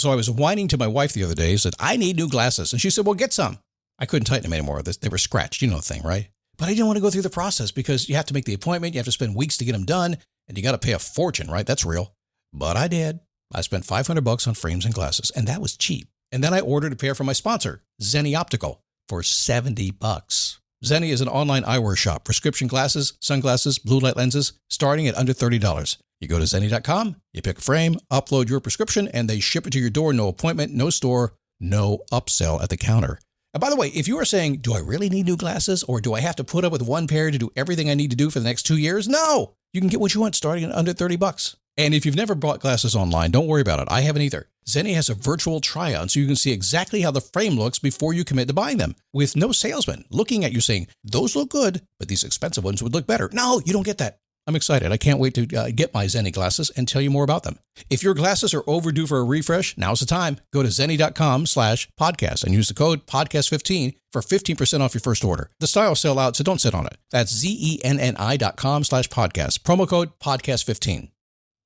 So I was whining to my wife the other day, said, I need new glasses. And she said, well, get some. I couldn't tighten them anymore. They were scratched. You know the thing, right? But I didn't want to go through the process because you have to make the appointment. You have to spend weeks to get them done. And you got to pay a fortune, right? That's real. But I did. I spent $500 on frames and glasses, and that was cheap. And then I ordered a pair from my sponsor, Zenni Optical, for $70. Zenni is an online eyewear shop. Prescription glasses, sunglasses, blue light lenses, starting at under $30. You go to Zenni.com, you pick a frame, upload your prescription, and they ship it to your door. No appointment, no store, no upsell at the counter. And by the way, if you are saying, do I really need new glasses, or do I have to put up with one pair to do everything I need to do for the next 2 years? No! You can get what you want starting at under $30. And if you've never bought glasses online, don't worry about it. I haven't either. Zenni has a virtual try-on, so you can see exactly how the frame looks before you commit to buying them, with no salesman looking at you saying, those look good, but these expensive ones would look better. No, you don't get that. I'm excited. I can't wait to get my Zenni glasses and tell you more about them. If your glasses are overdue for a refresh, now's the time. Go to Zenni.com/podcast and use the code podcast15 for 15% off your first order. The styles sell out, so don't sit on it. That's Zenni.com/podcast. Promo code podcast15.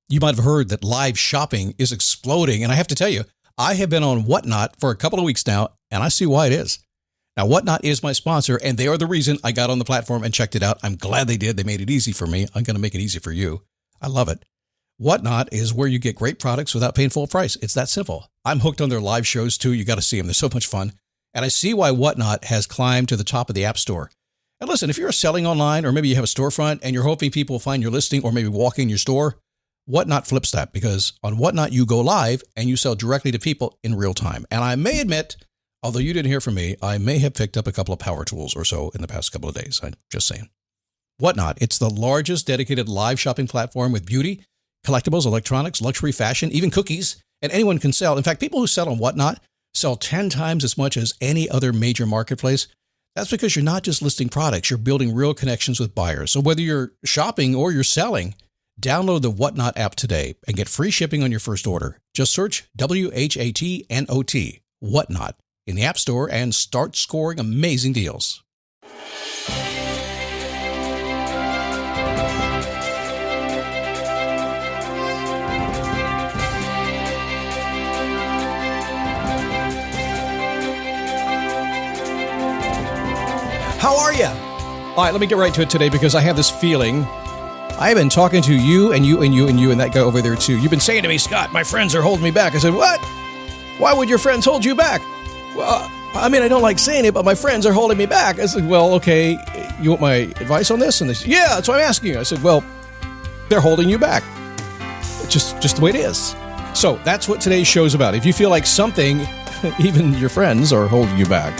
You might have heard that live shopping is exploding, and I have to tell you, I have been on Whatnot for a couple of weeks now, and I see why it is. Now, Whatnot is my sponsor, and they are the reason I got on the platform and checked it out. I'm glad they did. They made it easy for me. I'm going to make it easy for you. I love it. Whatnot is where you get great products without paying full price. It's that simple. I'm hooked on their live shows, too. You got to see them. They're so much fun. And I see why Whatnot has climbed to the top of the App Store. And listen, if you're selling online, or maybe you have a storefront, and you're hoping people will find your listing or maybe walk in your store, Whatnot flips that, because on Whatnot, you go live and you sell directly to people in real time. And I may admit, although you didn't hear from me, I may have picked up a couple of power tools or so in the past couple of days. I'm just saying. Whatnot, it's the largest dedicated live shopping platform with beauty, collectibles, electronics, luxury, fashion, even cookies, and anyone can sell. In fact, people who sell on Whatnot sell 10 times as much as any other major marketplace. That's because you're not just listing products, you're building real connections with buyers. So whether you're shopping or you're selling, download the Whatnot app today and get free shipping on your first order. Just search WHATNOT, Whatnot, in the App Store and start scoring amazing deals. How are you? All right, let me get right to it today because I have this feeling. I've been talking to you and you and you and you and that guy over there too. You've been saying to me, Scott, my friends are holding me back. I said, what? Why would your friends hold you back? Well, I mean, I don't like saying it, but my friends are holding me back. I said, well, okay, you want my advice on this? And they said, yeah, that's what I'm asking you. I said, well, they're holding you back. It's just the way it is. So that's what today's show's about. If you feel like something, even your friends are holding you back,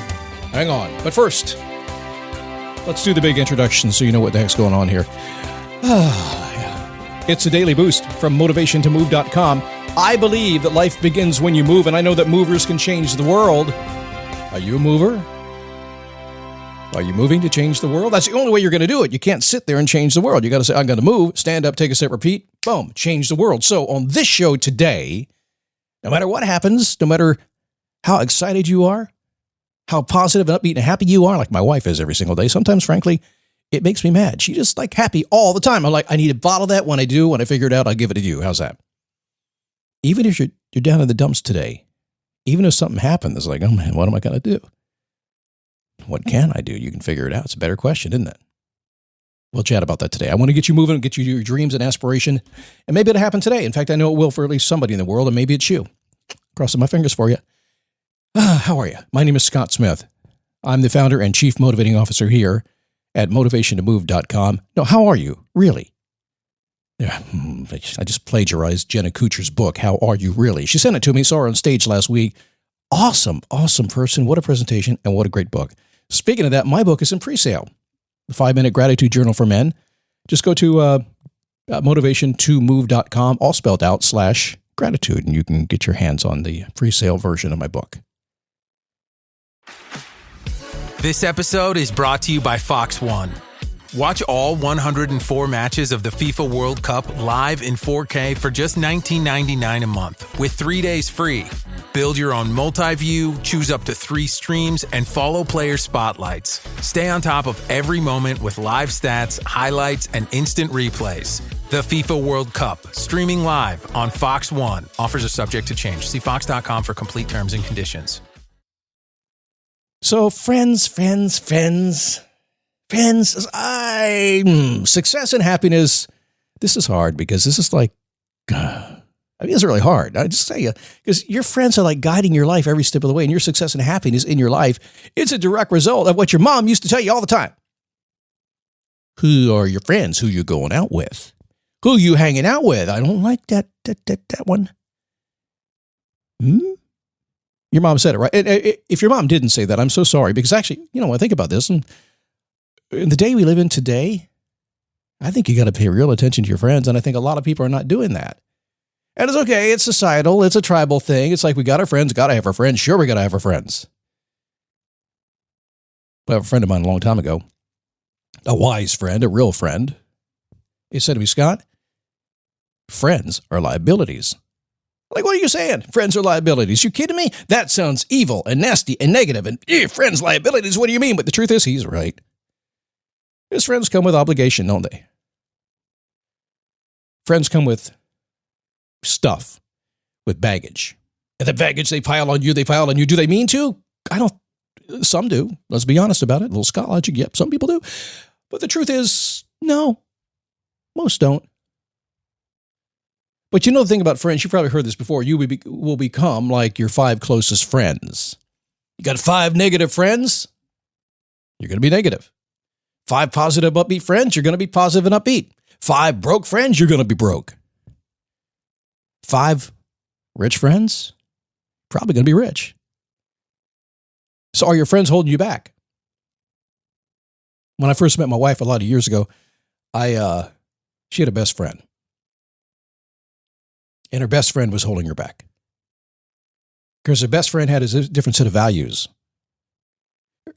hang on. But first, let's do the big introduction so you know what the heck's going on here. It's a daily boost from motivationtomove.com. I believe that life begins when you move, and I know that movers can change the world. Are you a mover? Are you moving to change the world? That's the only way you're going to do it. You can't sit there and change the world. You got to say, I'm going to move, stand up, take a step, repeat, boom, change the world. So on this show today, no matter what happens, no matter how excited you are, how positive and upbeat and happy you are, like my wife is every single day, sometimes, frankly, it makes me mad. She's just like happy all the time. I'm like, I need to bottle that. When I do, when I figure it out, I'll give it to you. How's that? Even if you're down in the dumps today, even if something happened, it's like, oh man, what am I going to do? What can I do? You can figure it out. It's a better question, isn't it? We'll chat about that today. I want to get you moving, get you to your dreams and aspiration. And maybe it'll happen today. In fact, I know it will for at least somebody in the world, and maybe it's you. Crossing my fingers for you. How are you? My name is Scott Smith. I'm the founder and chief motivating officer here at motivationtomove.com. No, how are you? Really? Yeah, I just plagiarized Jenna Kuchar's book, How Are You Really? She sent it to me, saw her on stage last week. Awesome person. What a presentation and what a great book. Speaking of that, my book is in pre-sale. The 5-Minute Gratitude Journal for Men. Just go to motivationtomove.com, all spelled out, /gratitude, and you can get your hands on the pre-sale version of my book. This episode is brought to you by Fox One. Watch all 104 matches of the FIFA World Cup live in 4K for just $19.99 a month with 3 days free. Build your own multi-view, choose up to 3 streams, and follow player spotlights. Stay on top of every moment with live stats, highlights, and instant replays. The FIFA World Cup, streaming live on Fox One. Offers are subject to change. See fox.com for complete terms and conditions. So, friends, success and happiness, this is hard because this is like, it's really hard. I just tell you, because your friends are like guiding your life every step of the way, and your success and happiness in your life, it's a direct result of what your mom used to tell you all the time. Who are your friends? Who you going out with? Who you hanging out with? I don't like that one. Your mom said it, right? If your mom didn't say that, I'm so sorry. Because actually, when I think about this, and in the day we live in today, I think you got to pay real attention to your friends. And I think a lot of people are not doing that. And it's okay. It's societal. It's a tribal thing. It's like we got our friends, got to have our friends. Sure, we got to have our friends. I have a friend of mine a long time ago, a wise friend, a real friend. He said to me, Scott, friends are liabilities. Like, what are you saying? Friends are liabilities. You kidding me? That sounds evil and nasty and negative. And friends liabilities, what do you mean? But the truth is, he's right. His friends come with obligation, don't they? Friends come with stuff, with baggage. And the baggage they pile on you. Do they mean to? I don't. Some do. Let's be honest about it. A little Scott logic. Yep, some people do. But the truth is, no. Most don't. But the thing about friends, you've probably heard this before, you will become like your 5 closest friends. You got 5 negative friends, you're going to be negative. 5 positive, upbeat friends, you're going to be positive and upbeat. 5 broke friends, you're going to be broke. 5 rich friends, probably going to be rich. So are your friends holding you back? When I first met my wife a lot of years ago, she had a best friend. And her best friend was holding her back. Because her best friend had a different set of values.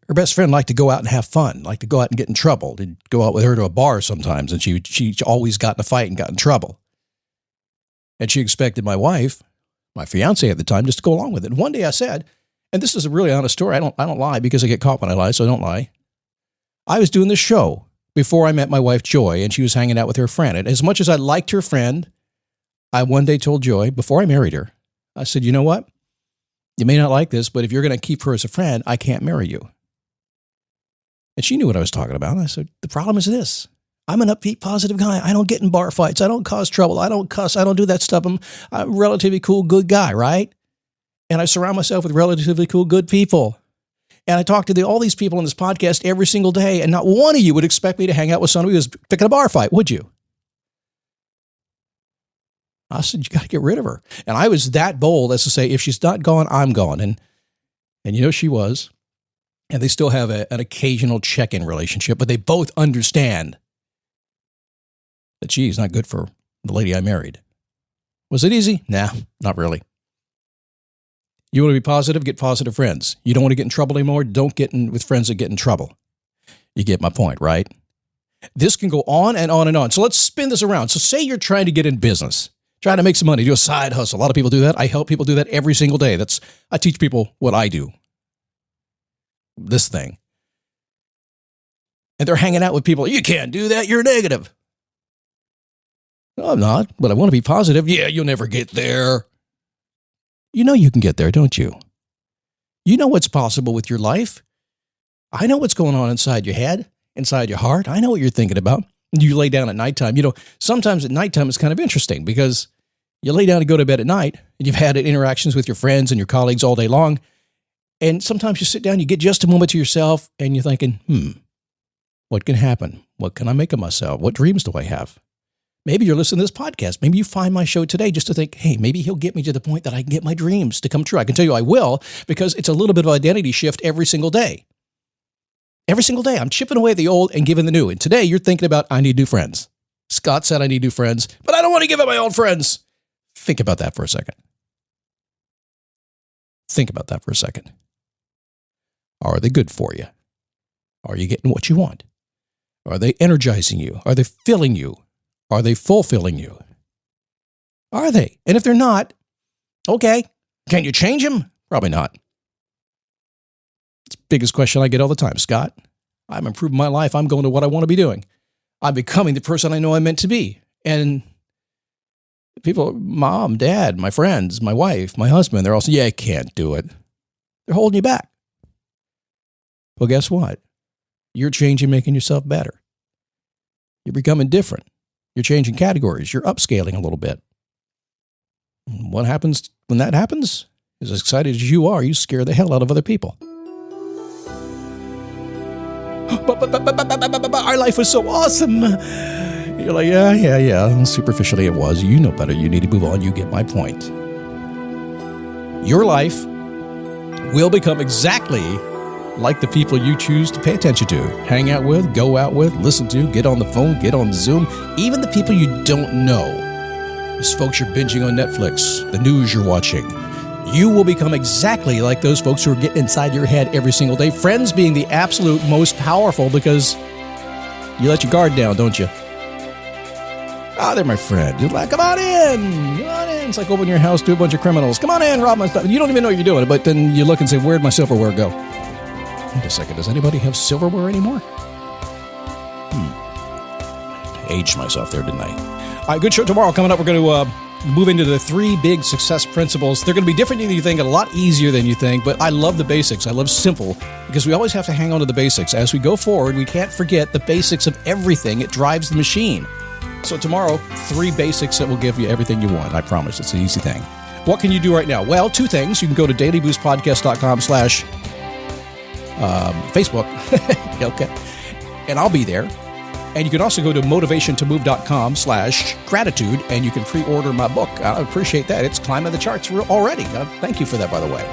Her best friend liked to go out and have fun, liked to go out and get in trouble. They'd go out with her to a bar sometimes, and she always got in a fight and got in trouble. And she expected my wife, my fiance at the time, just to go along with it. And one day I said, and this is a really honest story, I don't lie because I get caught when I lie, so I don't lie. I was doing this show before I met my wife, Joy, and she was hanging out with her friend. And as much as I liked her friend, I one day told Joy, before I married her, I said, you know what? You may not like this, but if you're going to keep her as a friend, I can't marry you. And she knew what I was talking about. I said, the problem is this. I'm an upbeat, positive guy. I don't get in bar fights. I don't cause trouble. I don't cuss. I don't do that stuff. I'm a relatively cool, good guy, right? And I surround myself with relatively cool, good people. And I talk to all these people on this podcast every single day, and not one of you would expect me to hang out with somebody who's picking a bar fight, would you? I said, you got to get rid of her. And I was that bold as to say, if she's not gone, I'm gone. And she was. And they still have an occasional check-in relationship, but they both understand that she's not good for the lady I married. Was it easy? Nah, not really. You want to be positive? Get positive friends. You don't want to get in trouble anymore? Don't get in with friends that get in trouble. You get my point, right? This can go on and on and on. So let's spin this around. So say you're trying to get in business. Trying to make some money, do a side hustle. A lot of people do that. I help people do that every single day. I teach people what I do. This thing. And they're hanging out with people. You can't do that. You're negative. No, I'm not, but I want to be positive. Yeah, you'll never get there. You know you can get there, don't you? You know what's possible with your life. I know what's going on inside your head, inside your heart. I know what you're thinking about. You lay down at nighttime. Sometimes at nighttime it's kind of interesting because you lay down to go to bed at night and you've had interactions with your friends and your colleagues all day long. And sometimes you sit down, you get just a moment to yourself and you're thinking, what can happen? What can I make of myself? What dreams do I have? Maybe you're listening to this podcast. Maybe you find my show today just to think, hey, maybe he'll get me to the point that I can get my dreams to come true. I can tell you I will, because it's a little bit of identity shift every single day. Every single day, I'm chipping away at the old and giving the new. And today, you're thinking about, I need new friends. Scott said I need new friends, but I don't want to give up my old friends. Think about that for a second. Think about that for a second. Are they good for you? Are you getting what you want? Are they energizing you? Are they filling you? Are they fulfilling you? Are they? And if they're not, okay, can you change them? Probably not. It's the biggest question I get all the time. Scott, I'm improving my life. I'm going to what I want to be doing. I'm becoming the person I know I'm meant to be. And people, mom, dad, my friends, my wife, my husband, they're all saying, yeah, I can't do it. They're holding you back. Well, guess what? You're changing, making yourself better. You're becoming different. You're changing categories. You're upscaling a little bit. What happens when that happens? As excited as you are, you scare the hell out of other people. But our life was so awesome. You're like, yeah. Superficially it was. You know better. You need to move on. You get my point. Your life will become exactly like the people you choose to pay attention to, hang out with, go out with, listen to, get on the phone, get on Zoom, even the people you don't know. Those folks you're binging on Netflix, the news you're watching. You will become exactly like those folks who are getting inside your head every single day. Friends being the absolute most powerful because you let your guard down, don't you? Ah, they're my friend. You're like, come on in. Come on in. It's like open your house to a bunch of criminals. Come on in, rob my stuff. You don't even know you're doing it, but then you look and say, where'd my silverware go? Wait a second, does anybody have silverware anymore? Aged myself there, didn't I? All right, good show tomorrow. Coming up, we're going to move into the 3 big success principles. They're going to be different than you think, and a lot easier than you think, but I love the basics. I love simple, because we always have to hang on to the basics. As we go forward, we can't forget the basics of everything. It drives the machine. So tomorrow, 3 basics that will give you everything you want. I promise. It's an easy thing. What can you do right now? Well, 2 things. You can go to dailyboostpodcast.com/Facebook. Okay. And I'll be there. And you can also go to motivationtomove.com/gratitude, and you can pre-order my book. I appreciate that. It's climbing the charts already. Thank you for that, by the way.